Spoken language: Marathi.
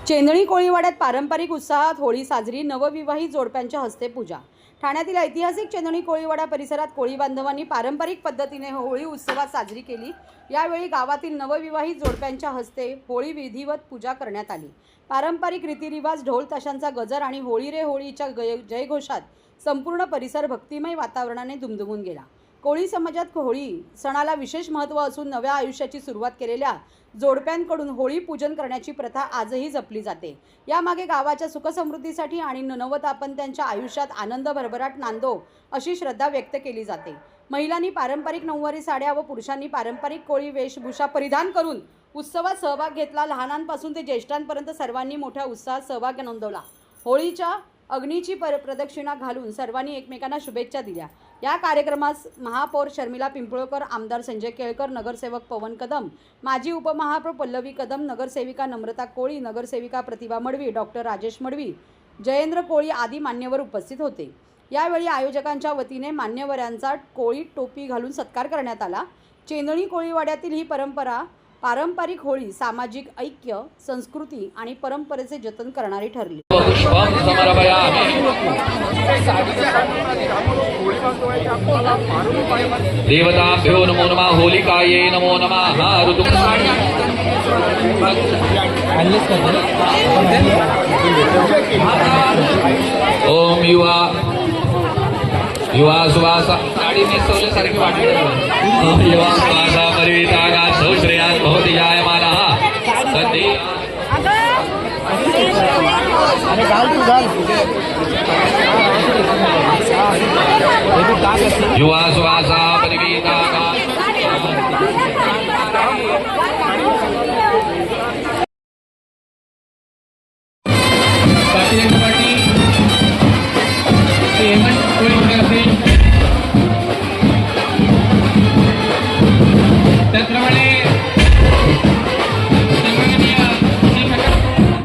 चेंदणी कोळीवाड्यात पारंपरिक उत्साहात होळी साजरी, नवविवाहित जोडप्यांच्या हस्ते पूजा। ठाण्यातील ऐतिहासिक चेंदणी कोळीवाडा परिसरात कोळी बांधवांनी पारंपरिक पद्धतीने होळी उत्सवात साजरी केली। यावेळी गावातील नवविवाहित जोडप्यांच्या हस्ते होळी विधिवत पूजा करण्यात आली। पारंपरिक रीतिरिवाज, ढोल ताशांचा गजर आणि होळी रे होळीच्या जयघोषात संपूर्ण परिसर भक्तिमय वातावरणाने दुमदुमून गेला। कोळी समाजात होळी सणाला विशेष महत्त्व असून नव्या आयुष्याची सुरुवात केलेल्या जोडप्यांकडून होळी पूजन करण्याची प्रथा आजही जपली जाते। यामागे गावाच्या सुखसमृद्धीसाठी आणि नवदाम्पत्यांच्या आयुष्यात आनंद भरभराट नांदो अशी श्रद्धा व्यक्त केली जाते। महिलांनी पारंपरिक नऊवारी साड्या व पुरुषांनी पारंपरिक कोळी वेशभूषा परिधान करून उत्सवात सहभाग घेतला। लहानांपासून ते ज्येष्ठांपर्यंत सर्वांनी मोठ्या उत्साहात सहभाग नोंदवला। होळीच्या अग्नीची प्रदक्षिणा घालून सर्वांनी एकमेकांना शुभेच्छा दिल्या। या कार्यक्रमास महापौर शर्मिला पिंपळकर, आमदार संजय केळकर, नगरसेवक पवन कदम, माजी उपमहापौर पल्लवी कदम, नगरसेविका नम्रता कोळी, नगरसेविका प्रतिभा मडवी, डॉक्टर राजेश मडवी, जयेंद्र कोळी आदी मान्यवर उपस्थित होते। यावेळी आयोजकांच्या वतीने मान्यवरांचा कोळी टोपी घालून सत्कार करण्यात आला। चेंदणी कोळीवाड्यातील ही परंपरा पारंपरिक होळी सामाजिक ऐक्य, संस्कृती आणि परंपरेचे जतन करणारी ठरली। देवताभ्यो नमो नमः, होलिकायै नमो नमः। ओम युवा सुवासा साडी नेसवल्यासारखी वाटली। ओम युवा सुवासा परिवितागा सौश्रेयान भवति जायमानः सन्धि। युवा सुवासा परिवितागा पाटील